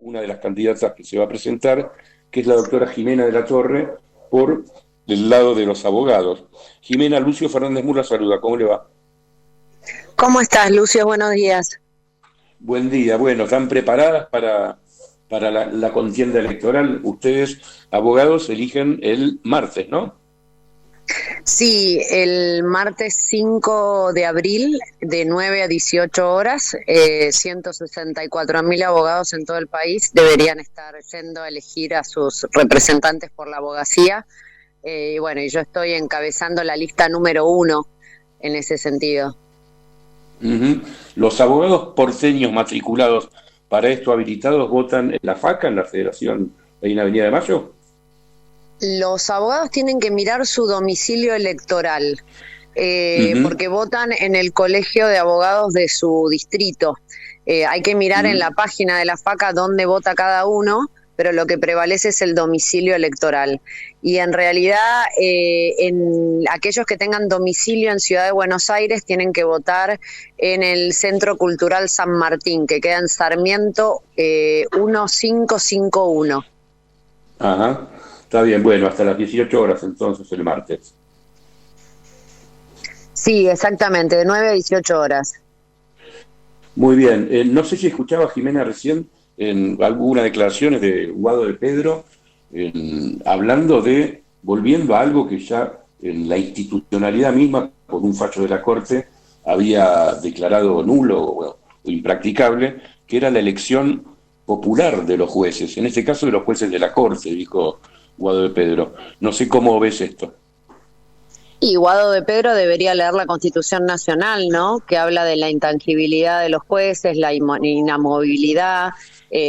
una de las candidatas que se va a presentar, que es la doctora Jimena de la Torre, por el lado de los abogados. Jimena, Lucio Fernández Mur la saluda, ¿cómo le va? ¿Cómo estás, Lucio? Buenos días. Buen día. Bueno, ¿están preparadas para la contienda electoral? Ustedes, abogados, eligen el martes, ¿no? Sí, el martes 5 de abril, de 9 a 18 horas, 164.000 abogados en todo el país deberían estar yendo a elegir a sus representantes por la abogacía. Y bueno, y yo estoy encabezando la lista número 1 en ese sentido. Uh-huh. Los abogados porteños matriculados para esto habilitados votan en la FACA, en la Federación ahí en Avenida de Mayo. Los abogados tienen que mirar su domicilio electoral, porque votan en el colegio de abogados de su distrito. Hay que mirar en la página de la FACA dónde vota cada uno, pero lo que prevalece es el domicilio electoral. Y en realidad, en aquellos que tengan domicilio en Ciudad de Buenos Aires tienen que votar en el Centro Cultural San Martín, que queda en Sarmiento 1551. Ajá. Está bien, bueno, hasta las 18 horas entonces el martes. Sí, exactamente, de 9 a 18 horas. Muy bien, no sé si escuchaba Jimena recién en algunas declaraciones de Guado de Pedro, hablando de, volviendo a algo que ya en la institucionalidad misma, por un fallo de la Corte, había declarado nulo o impracticable, que era la elección popular de los jueces, en este caso de los jueces de la Corte, dijo Guado de Pedro. No sé cómo ves esto. Y Guado de Pedro debería leer la Constitución Nacional, ¿no? Que habla de la intangibilidad de los jueces, la inamovilidad.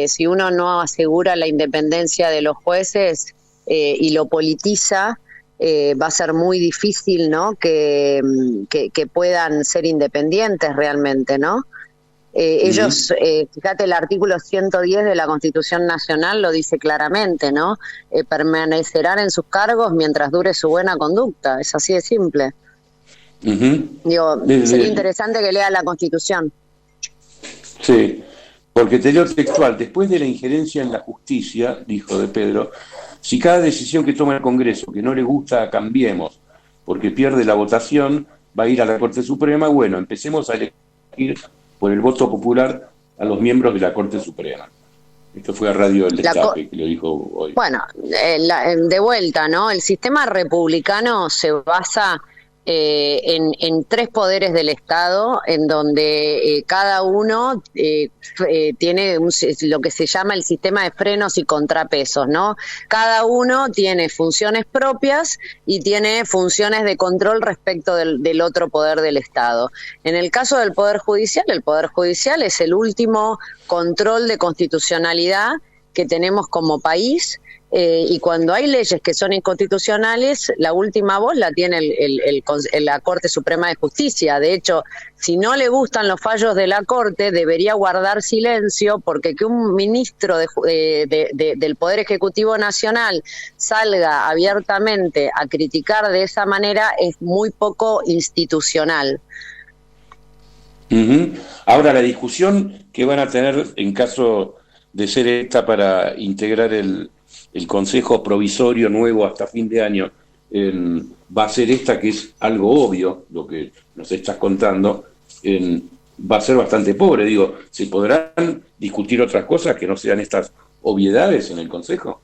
Si uno no asegura la independencia de los jueces y lo politiza, va a ser muy difícil, ¿no? Que puedan ser independientes realmente, ¿no? Ellos, fíjate, el artículo 110 de la Constitución Nacional lo dice claramente, ¿no? Permanecerán en sus cargos mientras dure su buena conducta, es así de simple. Digo, sería interesante que lea la Constitución. Sí, porque te leo textual, después de la injerencia en la justicia, dijo de Pedro, si cada decisión que toma el Congreso que no le gusta cambiemos, porque pierde la votación, va a ir a la Corte Suprema, bueno, empecemos a elegir por el voto popular a los miembros de la Corte Suprema. Esto fue a Radio El Destape, que lo dijo hoy. Bueno, de vuelta, ¿no? El sistema republicano se basa en tres poderes del Estado, en donde cada uno tiene lo que se llama el sistema de frenos y contrapesos, ¿no? Cada uno tiene funciones propias y tiene funciones de control respecto del otro poder del Estado. En el caso del Poder Judicial, el Poder Judicial es el último control de constitucionalidad que tenemos como país. Y cuando hay leyes que son inconstitucionales, la última voz la tiene la Corte Suprema de Justicia. De hecho, si no le gustan los fallos de la Corte, debería guardar silencio, porque que un ministro del Poder Ejecutivo Nacional salga abiertamente a criticar de esa manera es muy poco institucional. Ahora, la discusión que van a tener en caso de ser esta para integrar el Consejo Provisorio nuevo hasta fin de año, va a ser esta, que es algo obvio, lo que nos estás contando, va a ser bastante pobre. Digo, ¿se podrán discutir otras cosas que no sean estas obviedades en el Consejo?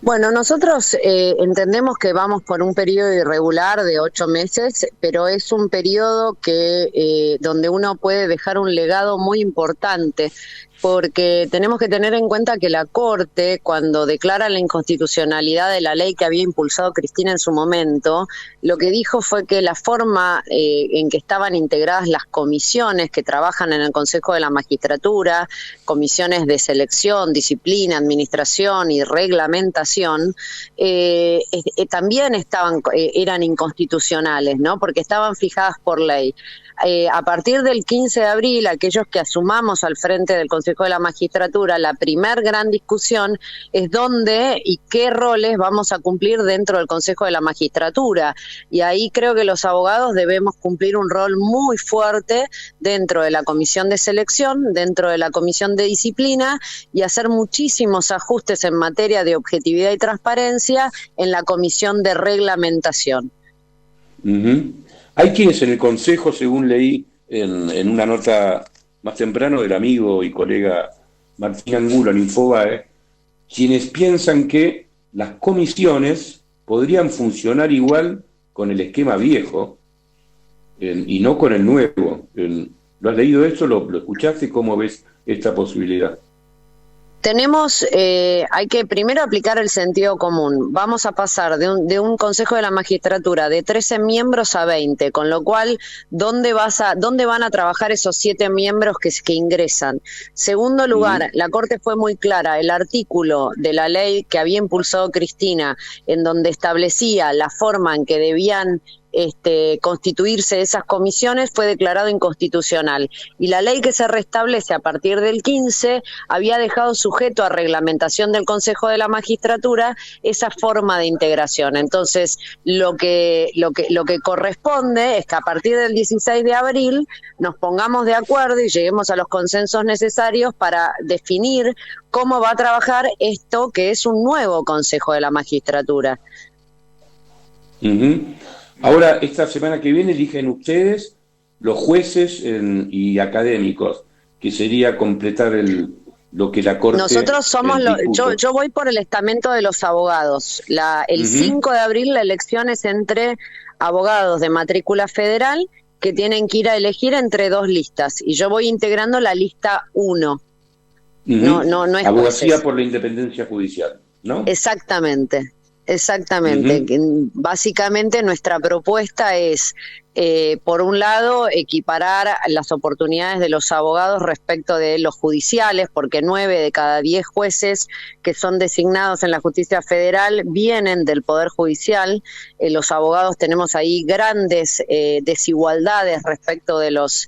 Bueno, nosotros entendemos que vamos por un periodo irregular de 8 meses, pero es un periodo que donde uno puede dejar un legado muy importante, porque tenemos que tener en cuenta que la Corte, cuando declara la inconstitucionalidad de la ley que había impulsado Cristina en su momento, lo que dijo fue que la forma en que estaban integradas las comisiones que trabajan en el Consejo de la Magistratura, comisiones de selección, disciplina, administración y reglamentación, también eran inconstitucionales, ¿no? Porque estaban fijadas por ley. A partir del 15 de abril, aquellos que asumamos al frente del Consejo Consejo de la Magistratura, la primer gran discusión es dónde y qué roles vamos a cumplir dentro del Consejo de la Magistratura. Y ahí creo que los abogados debemos cumplir un rol muy fuerte dentro de la comisión de selección, dentro de la comisión de disciplina, y hacer muchísimos ajustes en materia de objetividad y transparencia en la comisión de reglamentación. Hay quienes en el Consejo, según leí en una nota más temprano del amigo y colega Martín Angulo en Infobae, quienes piensan que las comisiones podrían funcionar igual con el esquema viejo y no con el nuevo. ¿Lo has leído esto? ¿Lo escuchaste? ¿Cómo ves esta posibilidad? Tenemos, hay que primero aplicar el sentido común. Vamos a pasar de un Consejo de la Magistratura de 13 miembros a 20, con lo cual, ¿dónde van a trabajar esos 7 miembros que ingresan? Segundo lugar, la Corte fue muy clara, el artículo de la ley que había impulsado Cristina, en donde establecía la forma en que debían constituirse esas comisiones, fue declarado inconstitucional, y la ley que se restablece a partir del 15 había dejado sujeto a reglamentación del Consejo de la Magistratura esa forma de integración. Entonces lo que corresponde es que a partir del 16 de abril nos pongamos de acuerdo y lleguemos a los consensos necesarios para definir cómo va a trabajar esto que es un nuevo Consejo de la Magistratura. Ahora, esta semana que viene eligen ustedes los jueces y académicos, que sería completar lo que la Corte... Nosotros somos, yo voy por el estamento de los abogados. El 5 de abril la elección es entre abogados de matrícula federal que tienen que ir a elegir entre 2 listas, y yo voy integrando la lista 1. No es Abogacía jueces. por la independencia judicial, ¿no? Exactamente. Básicamente nuestra propuesta es, por un lado, equiparar las oportunidades de los abogados respecto de los judiciales, porque 9 de cada 10 jueces que son designados en la justicia federal vienen del Poder Judicial. Los abogados tenemos ahí grandes desigualdades respecto de los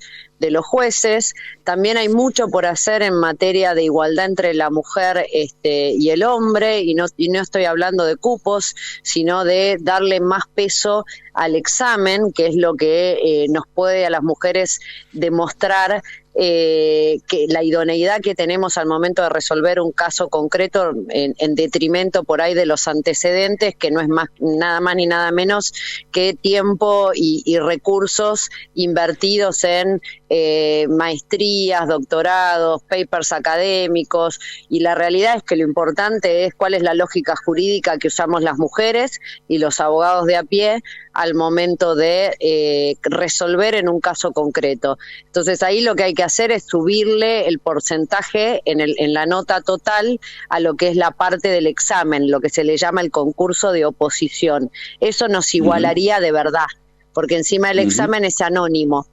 jueces. También hay mucho por hacer en materia de igualdad entre la mujer y el hombre, y no estoy hablando de cupos, sino de darle más peso al examen, que es lo que nos puede a las mujeres demostrar que la idoneidad que tenemos al momento de resolver un caso concreto, en detrimento por ahí de los antecedentes, que no es nada más ni nada menos que tiempo y recursos invertidos en maestrías, doctorados, papers académicos, y la realidad es que lo importante es cuál es la lógica jurídica que usamos las mujeres y los abogados de a pie al momento de resolver en un caso concreto. Entonces ahí lo que hay que hacer es subirle el porcentaje en la nota total a lo que es la parte del examen, lo que se le llama el concurso de oposición. Eso nos igualaría de verdad, porque encima el examen es anónimo.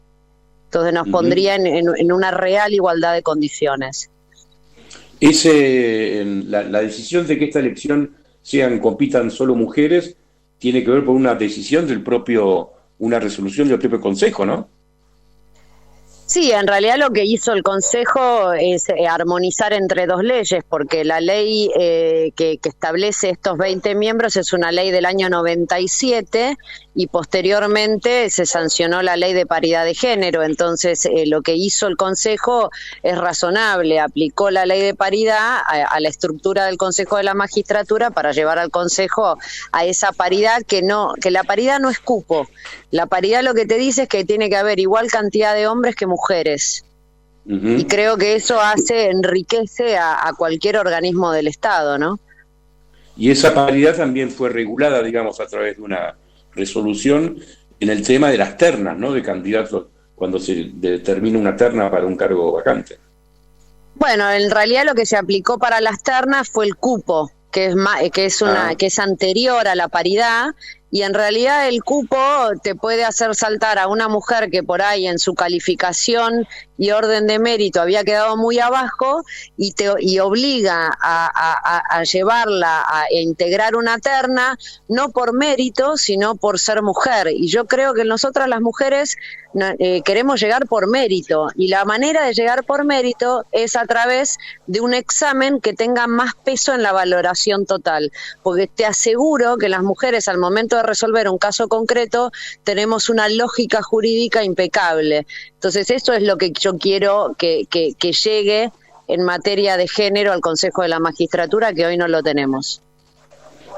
Entonces nos pondría en una real igualdad de condiciones. La decisión de que esta elección compitan solo mujeres tiene que ver con una decisión una resolución del propio Consejo, ¿no? Sí, en realidad lo que hizo el Consejo es armonizar entre 2 leyes, porque la ley que establece estos 20 miembros es una ley del año 97, y posteriormente se sancionó la ley de paridad de género. Entonces lo que hizo el Consejo es razonable, aplicó la ley de paridad a la estructura del Consejo de la Magistratura para llevar al Consejo a esa paridad, que la paridad no es cupo. La paridad lo que te dice es que tiene que haber igual cantidad de hombres que mujeres. Y creo que eso enriquece a cualquier organismo del Estado, ¿no? Y esa paridad también fue regulada, digamos, a través de una resolución en el tema de las ternas, ¿no? De candidatos, cuando se determina una terna para un cargo vacante. Bueno, en realidad lo que se aplicó para las ternas fue el cupo, que es anterior a la paridad, y en realidad el cupo te puede hacer saltar a una mujer que por ahí en su calificación y orden de mérito había quedado muy abajo y obliga a llevarla a integrar una terna, no por mérito, sino por ser mujer. Y yo creo que nosotras las mujeres queremos llegar por mérito, y la manera de llegar por mérito es a través de un examen que tenga más peso en la valoración total, porque te aseguro que las mujeres al momento de resolver un caso concreto tenemos una lógica jurídica impecable. Entonces eso es lo que yo quiero que llegue en materia de género al Consejo de la Magistratura, que hoy no lo tenemos.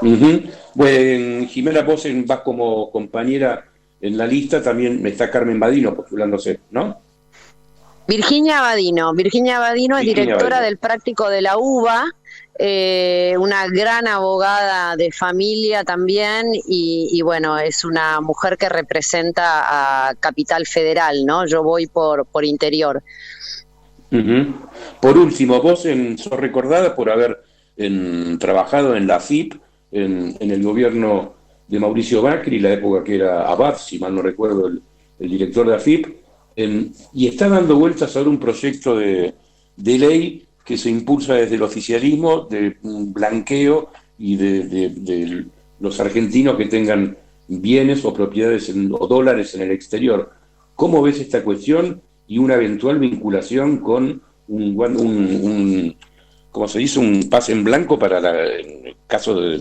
Bueno, Jimena, vos vas como compañera en la lista, también está Carmen Badino postulándose, ¿no? Virginia Badino es directora del práctico de la UBA, una gran abogada de familia también, y bueno, es una mujer que representa a Capital Federal, ¿no? Yo voy por Interior. Por último, vos sos recordada por haber trabajado en la AFIP, en el gobierno de Mauricio Macri, la época que era Abad, si mal no recuerdo, el director de AFIP, y está dando vueltas sobre un proyecto de ley que se impulsa desde el oficialismo de blanqueo y de los argentinos que tengan bienes o propiedades o dólares en el exterior. ¿Cómo ves esta cuestión y una eventual vinculación con ¿cómo se dice?, un pase en blanco para el caso de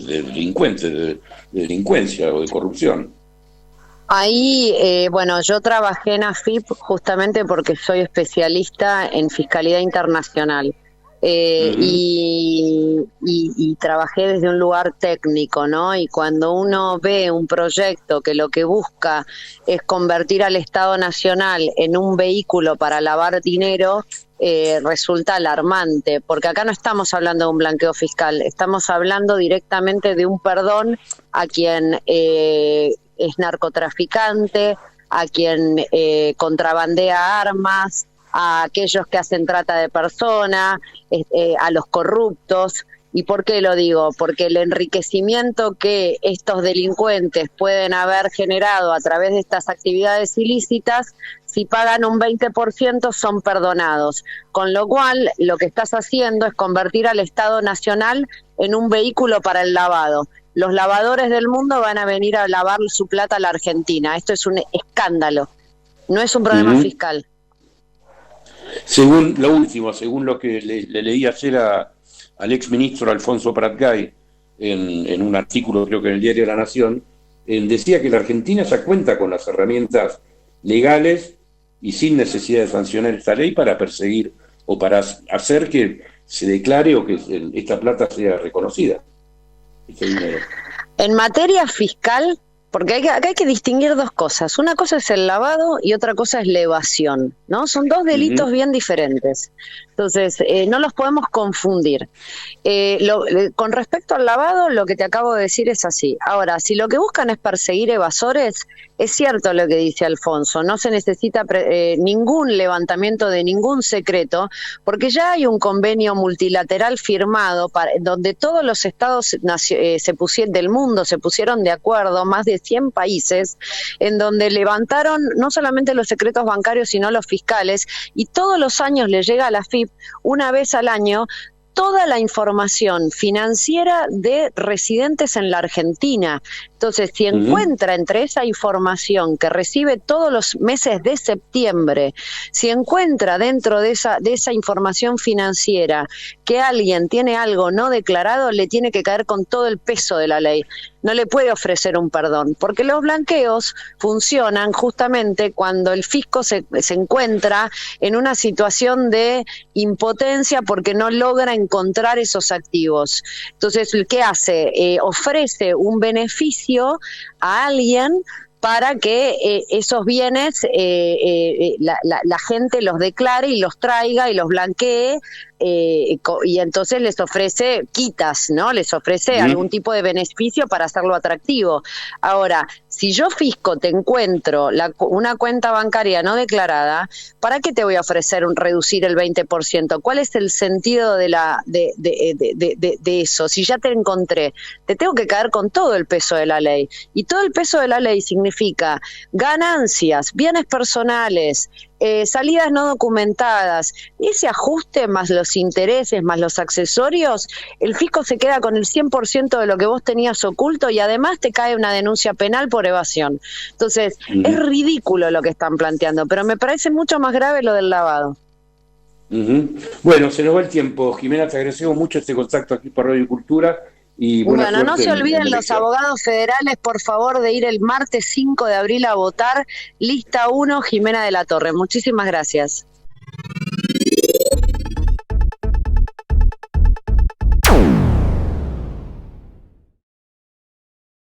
delincuencia o de corrupción? Ahí, bueno, yo trabajé en AFIP justamente porque soy especialista en fiscalidad internacional. Y trabajé desde un lugar técnico, ¿no? Y cuando uno ve un proyecto que lo que busca es convertir al Estado Nacional en un vehículo para lavar dinero, resulta alarmante, porque acá no estamos hablando de un blanqueo fiscal, estamos hablando directamente de un perdón a quien es narcotraficante, a quien contrabandea armas, a aquellos que hacen trata de personas, a los corruptos. ¿Y por qué lo digo? Porque el enriquecimiento que estos delincuentes pueden haber generado a través de estas actividades ilícitas, si pagan un 20% son perdonados. Con lo cual, lo que estás haciendo es convertir al Estado Nacional en un vehículo para el lavado. Los lavadores del mundo van a venir a lavar su plata a la Argentina. Esto es un escándalo. No es un problema fiscal. Según lo que le leí ayer al exministro Alfonso Pratgay en un artículo, creo que en el diario La Nación, decía que la Argentina ya cuenta con las herramientas legales y sin necesidad de sancionar esta ley para perseguir o para hacer que se declare o que esta plata sea reconocida. En materia fiscal, porque acá hay que distinguir dos cosas. Una cosa es el lavado y otra cosa es la evasión, ¿no? Son dos delitos bien diferentes. Entonces, no los podemos confundir. Con respecto al lavado, lo que te acabo de decir es así. Ahora, si lo que buscan es perseguir evasores, es cierto lo que dice Alfonso, no se necesita ningún levantamiento de ningún secreto, porque ya hay un convenio multilateral firmado donde todos los estados del mundo se pusieron de acuerdo, más de 100 países, en donde levantaron no solamente los secretos bancarios, sino los fiscales, y todos los años le llega a la FIP, una vez al año, toda la información financiera de residentes en la Argentina. Entonces, si encuentra entre esa información que recibe todos los meses de septiembre, si encuentra dentro de esa información financiera que alguien tiene algo no declarado, le tiene que caer con todo el peso de la ley. No le puede ofrecer un perdón, porque los blanqueos funcionan justamente cuando el fisco se encuentra en una situación de impotencia porque no logra encontrar esos activos. Entonces, ¿qué hace? Ofrece un beneficio a alguien para que esos bienes la gente los declare y los traiga y los blanquee, y entonces les ofrece quitas, ¿no? Les ofrece algún tipo de beneficio para hacerlo atractivo. Ahora, si yo, fisco, te encuentro una cuenta bancaria no declarada, ¿para qué te voy a ofrecer reducir el 20%? ¿Cuál es el sentido de eso? Si ya te encontré, te tengo que caer con todo el peso de la ley. Y todo el peso de la ley significa ganancias, bienes personales, salidas no documentadas, ese ajuste más los intereses, más los accesorios, el fisco se queda con el 100% de lo que vos tenías oculto y además te cae una denuncia penal por evasión. Entonces, es ridículo lo que están planteando, pero me parece mucho más grave lo del lavado. Bueno, se nos va el tiempo. Jimena, te agradecemos mucho este contacto aquí por Radio Cultura. Y bueno, no se olviden los abogados federales, por favor, de ir el martes 5 de abril a votar. Lista 1, Jimena de la Torre. Muchísimas gracias.